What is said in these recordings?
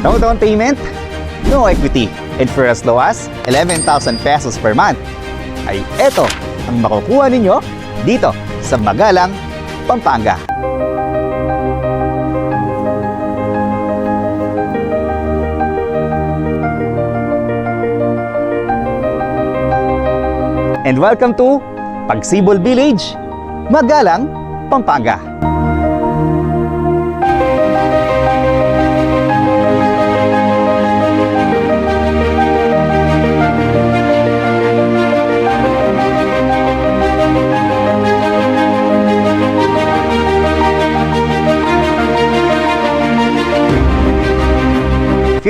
No down payment, no equity, and for as low as 11,000 pesos per month, ay eto ang makukuha ninyo dito sa Magalang, Pampanga. And welcome to Pagsibol Village, Magalang, Pampanga.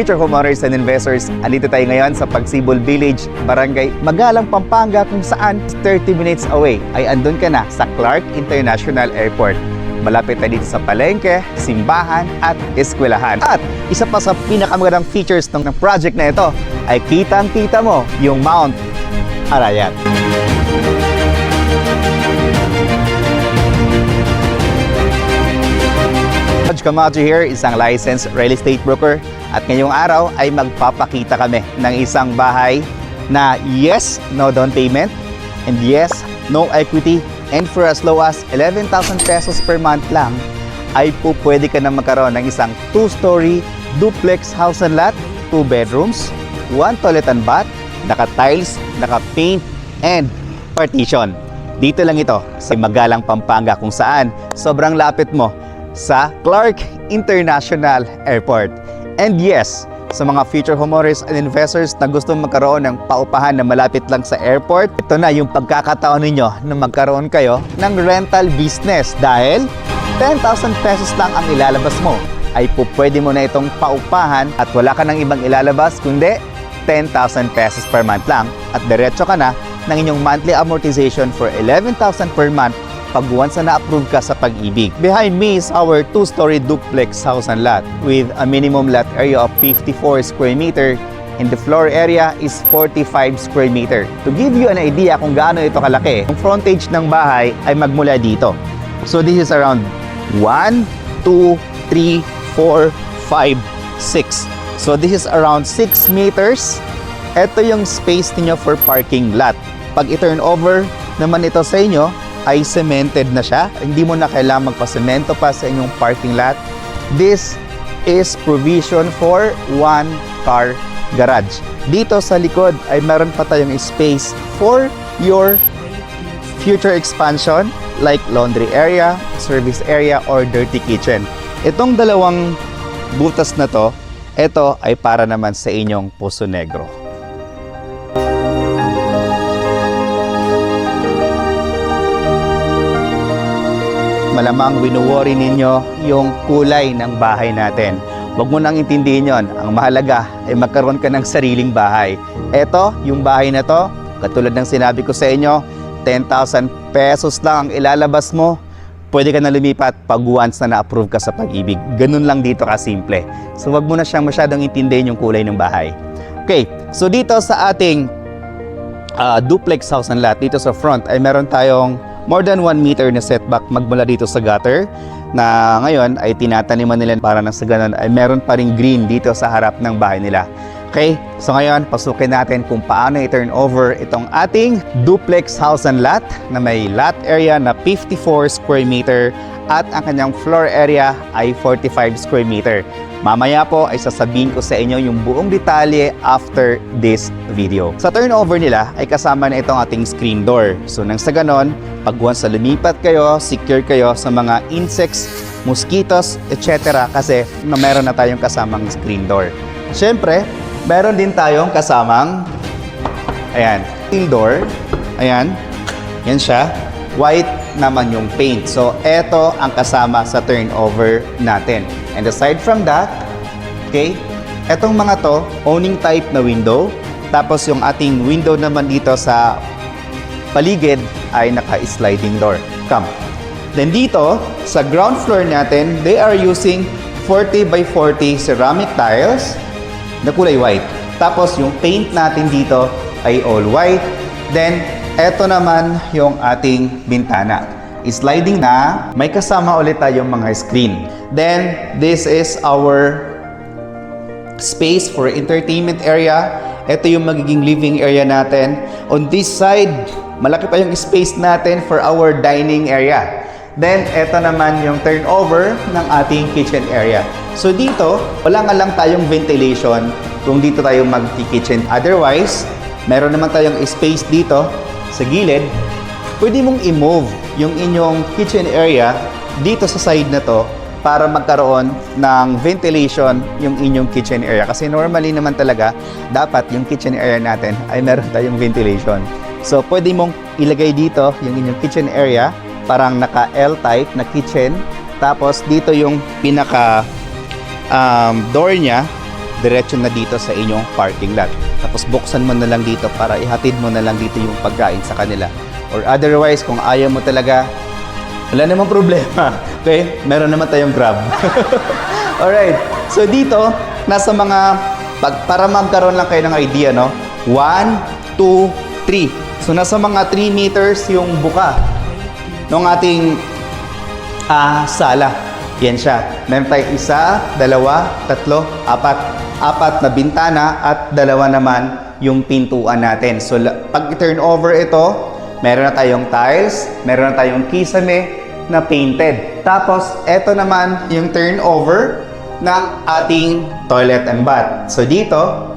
Future homeowners and investors, andito tayo ngayon sa Pagsibol Village, Barangay Magalang, Pampanga, kung saan 30 minutes away ay andun ka na sa Clark International Airport. Malapit na dito sa palengke, simbahan at eskwelahan. At isa pa sa pinakamagandang features ng project na ito ay kitang-kita mo yung Mount Arayat. George Camacho here, isang licensed real estate broker, at ngayong araw ay magpapakita kami ng isang bahay na yes, no down payment, and yes, no equity, and for as low as 11,000 pesos per month lang ay po pwede ka na magkaroon ng isang 2-story duplex house and lot, 2 bedrooms, 1 toilet and bath, naka-tiles, naka-paint, and partition. Dito lang ito sa Magalang, Pampanga, kung saan sobrang lapit mo sa Clark International Airport. And yes, sa mga future homeowners and investors na gusto magkaroon ng paupahan na malapit lang sa airport, ito na yung pagkakataon ninyo na magkaroon kayo ng rental business dahil 10,000 pesos lang ang ilalabas mo ay pwede mo na itong paupahan at wala ka nang ibang ilalabas kundi 10,000 pesos per month lang at diretso ka na ng inyong monthly amortization for 11,000 per month pag once na na-approve ka sa Pag-ibig. Behind me is our 2-story duplex house and lot with a minimum lot area of 54 square meter and the floor area is 45 square meter. To give you an idea kung gaano ito kalaki, ang frontage ng bahay ay magmula dito. So this is around 1, 2, 3, 4, 5, 6. So this is around 6 meters. Ito yung space niyo for parking lot. Pag i-turn over naman ito sa inyo, ay cemented na siya. Hindi mo na kailangan magpa-semento pa sa inyong parking lot. This is provision for 1-car garage. Dito sa likod ay meron pa tayong space for your future expansion like laundry area, service area, or dirty kitchen. Itong dalawang butas na to, ito ay para naman sa inyong Poso Negro. Malamang winuworry ninyo yung kulay ng bahay natin. Huwag mo nang intindihin yon. Ang mahalaga ay magkaroon ka ng sariling bahay. Ito, yung bahay na to, katulad ng sinabi ko sa inyo, 10,000 pesos lang ang ilalabas mo. Pwede ka na lumipat pag once na na-approve ka sa Pag-ibig. Ganun lang dito kasimple. So huwag mo na siyang masyadong intindihin yung kulay ng bahay. Okay, so dito sa ating duplex house and lot, dito sa front ay meron tayong more than 1 meter na setback magmula dito sa gutter na ngayon ay tinataniman nila para nang sa ganun ay meron pa ring green dito sa harap ng bahay nila. Okay, so ngayon pasukin natin kung paano i-turn over itong ating duplex house and lot na may lot area na 54 square meter at ang kanyang floor area ay 45 square meter. Mamaya po ay sasabihin ko sa inyo yung buong detalye after this video. Sa turnover nila ay kasama na itong ating screen door. So nang sa ganon, pag once na lumipat kayo, secure kayo sa mga insects, mosquitoes, etc. kasi meron na tayong kasamang screen door. Siyempre, meron din tayong kasamang, ayan, screen door. Ayan, yan siya. White naman yung paint. So, eto ang kasama sa turnover natin. And aside from that, okay, etong mga to, owning type na window. Tapos yung ating window naman dito sa paligid ay naka-sliding door. Come. Then dito, sa ground floor natin, they are using 40 by 40 ceramic tiles na kulay white. Tapos yung paint natin dito ay all white. Then, eto naman yung ating bintana. Sliding na, may kasama ulit tayong mga screen. Then, this is our space for entertainment area. Ito yung magiging living area natin. On this side, malaki pa yung space natin for our dining area. Then, ito naman yung turnover ng ating kitchen area. So dito, wala nga lang tayong ventilation kung dito tayo mag-kitchen. Otherwise, meron naman tayong space dito sa gilid. Pwede mong i-move yung inyong kitchen area dito sa side na to para magkaroon ng ventilation yung inyong kitchen area. Kasi normally naman talaga, dapat yung kitchen area natin ay meron tayong ventilation. So, pwede mong ilagay dito yung inyong kitchen area, parang naka L-type na kitchen. Tapos, dito yung pinaka door niya, diretso na dito sa inyong parking lot. Tapos, buksan mo na lang dito para ihatid mo na lang dito yung pagkain sa kanila. Or otherwise, kung ayaw mo talaga, wala namang problema. Okay? Meron naman tayong Grab. Alright. So dito, nasa mga, para magkaroon lang kayo ng idea, no? 1, 2, 3. So nasa mga 3 meters yung buka ng ating sala. Yan siya. Meron tayong 1, 2, 3, 4. 4 na bintana at 2 naman yung pintuan natin. So pag i-turn over ito, meron na tayong tiles, meron na tayong kisame na painted. Tapos, eto naman yung turnover ng ating toilet and bath. So, dito,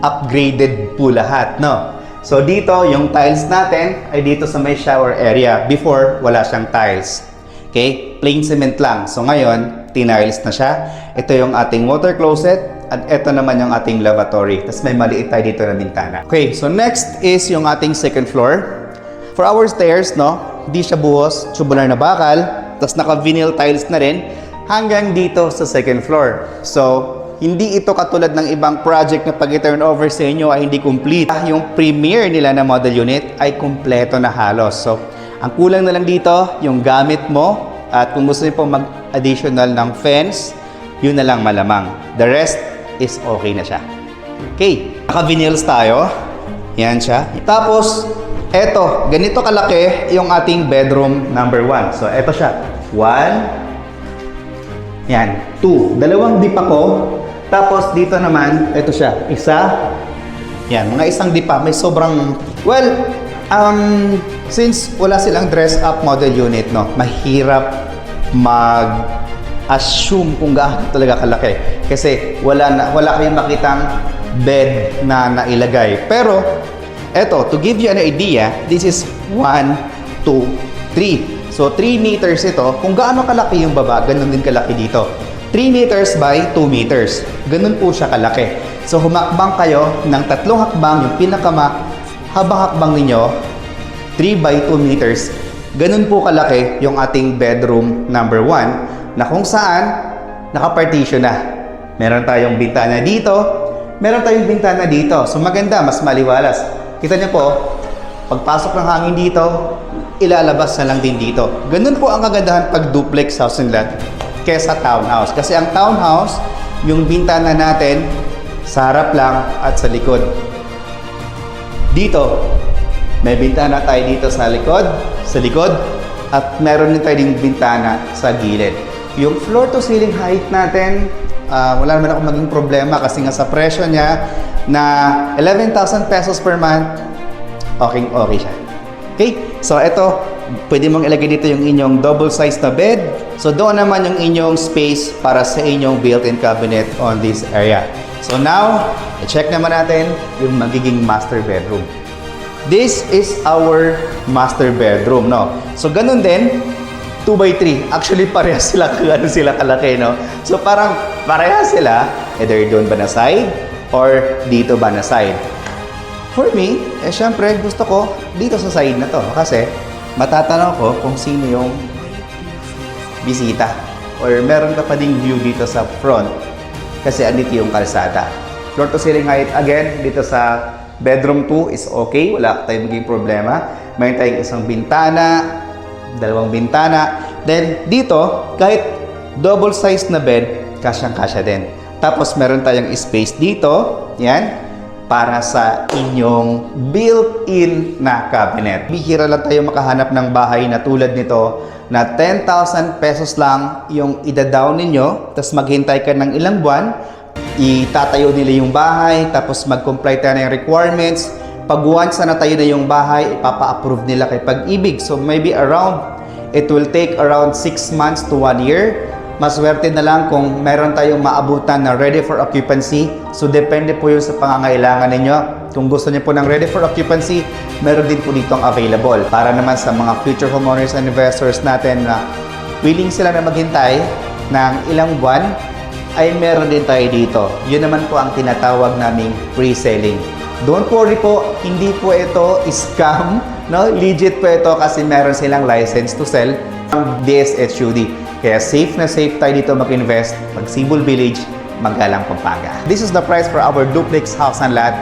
upgraded po lahat, no? So, dito, yung tiles natin ay dito sa may shower area. Before, wala siyang tiles. Okay? Plain cement lang. So, ngayon, tiniles na siya. Ito yung ating water closet. At ito naman yung ating lavatory. Tapos, may maliit tayo dito na bintana. Okay, so next is yung ating second floor. For our stairs, no? Di siya buhos, tubular na bakal, tapos naka-vinyl tiles na rin hanggang dito sa second floor. So, hindi ito katulad ng ibang project na pag i-turn over sa inyo ay hindi complete. Yung premiere nila na model unit ay kumpleto na halos. So, ang kulang na lang dito, yung gamit mo, at kung gusto niyo pong mag-additional ng fence, yun na lang malamang. The rest is okay na siya. Okay, naka-vinyls tayo. Yan siya. Tapos, eto, ganito kalaki yung ating bedroom number 1. So, eto siya. 1. Yan. 2. Dalawang dipa ko. Tapos, dito naman, eto siya. 1. Yan. Mga isang dipa. May sobrang, well, since wala silang dress-up model unit, no, mahirap mag-assume kung gaano talaga kalaki. Kasi wala kayong makitang bed na nailagay. Pero, eto, to give you an idea, this is 1, 2, 3. So, 3 meters ito. Kung gaano kalaki yung baba, ganun din kalaki dito. 3 meters by 2 meters. Ganun po siya kalaki. So, humakbang kayo ng 3 hakbang, yung habang hakbang ninyo, 3 by 2 meters. Ganun po kalaki yung ating bedroom number 1, na kung saan, nakapartition na. Meron tayong bintana dito, meron tayong bintana dito. So, maganda, mas maliwalas. Kita niyo po, pagpasok ng hangin dito, ilalabas na lang din dito. Ganun po ang kagandahan pag duplex house and lot kesa townhouse. Kasi ang townhouse, yung bintana natin, sa harap lang at sa likod. Dito, may bintana tayo dito sa likod, at meron din tayo ding bintana sa gilid. Yung floor to ceiling height natin, wala naman ako maging problema kasi nga sa presyo niya na 11,000 pesos per month, okay siya. Okay? So, ito, pwede mong ilagay dito yung inyong double size na bed. So, doon naman yung inyong space para sa inyong built-in cabinet on this area. So, now, i-check naman natin yung magiging master bedroom. This is our master bedroom, no? So, ganun din, 2x3. Actually, parehas sila kalaki, no? So, parang parehas sila, either doon ba na side, or dito ba na side. For me, syempre gusto ko dito sa side na to kasi matatanong ko kung sino yung bisita or meron ka pa ding view dito sa front kasi andito yung kalsada. Floor to ceiling height again dito sa bedroom 2 is okay, wala tayong maging problema. Mayroon tayong isang bintana, dalawang bintana. Then dito, kahit double size na bed, kasyang-kasya din. Tapos meron tayong space dito, yan, para sa inyong built-in na cabinet. Bihira lang tayo makahanap ng bahay na tulad nito na 10,000 pesos lang yung ida-down ninyo, tapos maghintay ka ng ilang buwan, itatayo nila yung bahay, tapos mag-comply tayo ng requirements. Pag once na natayo na yung bahay, ipapa-approve nila kay Pag-ibig. So maybe it will take around 6 months to 1 year. Maswerte na lang kung meron tayong maabutan na ready for occupancy. So depende po yun sa pangangailangan ninyo. Kung gusto niyo po ng ready for occupancy, meron din po ditong available. Para naman sa mga future homeowners and investors natin na willing sila na maghintay ng ilang buwan, ay meron din tayo dito. Yun naman po ang tinatawag naming pre-selling. Don't worry po, hindi po ito scam. No? Legit po ito kasi meron silang license to sell from DSHUD. Kaya safe na safe tayo dito mag-invest. Magsibol Village, Magalang, Pampanga. This is the price for our duplex house and lot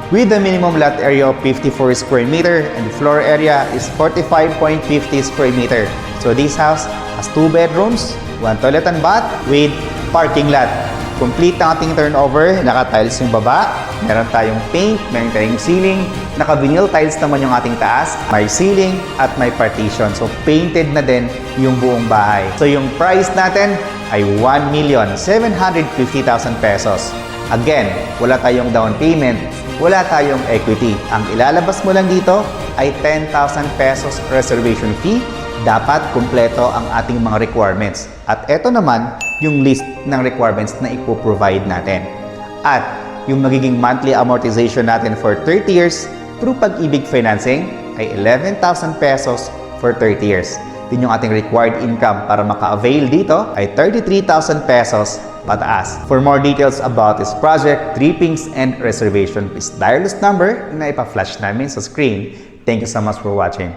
with the minimum lot area of 54 square meter and the floor area is 45.50 square meter. So this house has 2 bedrooms, 1 toilet and bath with parking lot. Complete ang ating turnover, naka-tiles yung baba, meron tayong paint, meron tayong ceiling, naka-vinyl tiles naman yung ating taas, may ceiling at may partition. So painted na din yung buong bahay. So yung price natin ay 1,750,000 pesos. Again, wala tayong down payment, wala tayong equity. Ang ilalabas mo lang dito ay 10,000 pesos reservation fee. Dapat kumpleto ang ating mga requirements. At ito naman yung list ng requirements na ipo-provide natin. At yung magiging monthly amortization natin for 30 years through Pag-ibig Financing ay 11,000 pesos for 30 years. Din yung ating required income para maka-avail dito ay 33,000 pesos pataas. For more details about this project, trippings, and reservation, please dial this number na ipa-flash namin sa screen. Thank you so much for watching.